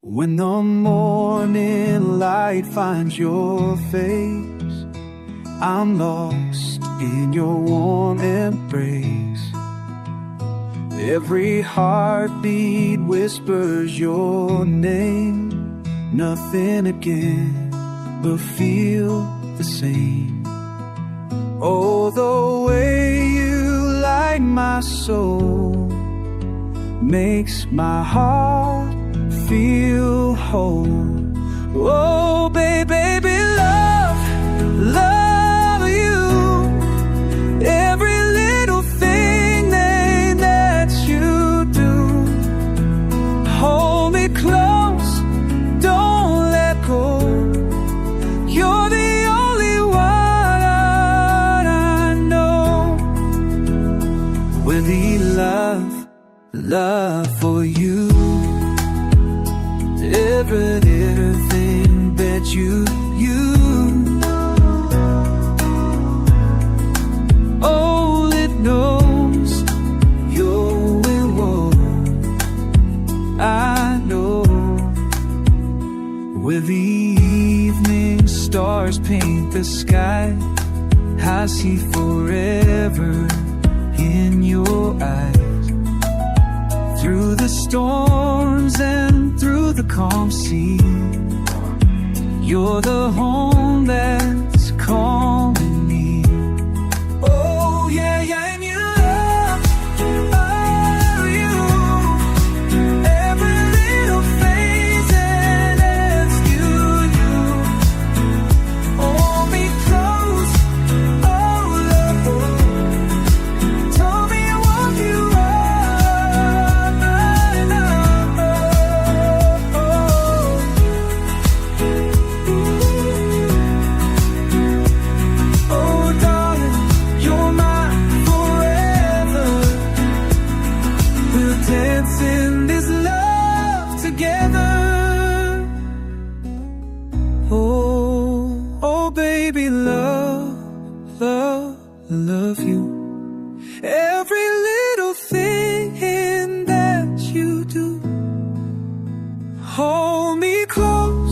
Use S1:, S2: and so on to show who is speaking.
S1: When the morning light finds your face, I'm lost in your warm embrace. Every heartbeat whispers your name. Nothing again but feel the same. Oh, the way you light my soul makes my heart feel whole. Oh, baby, love, love you. Every little thing that you do. Hold me close, don't let go. You're the only one I know. With the love for you. Everything that you oh, it knows you're with one. I know. Where the evening stars paint the sky, I see forever in your eyes. Through the storms and through the calm sea, you're the home that's calling me. Oh yeah, yeah, and you love you. Every little phase and it's you. Hold me close, oh love. Told me I want you right now. Oh darling, you're mine forever. We'll dance in this love together. Oh baby, love you. Every little thing that you do. Hold me close,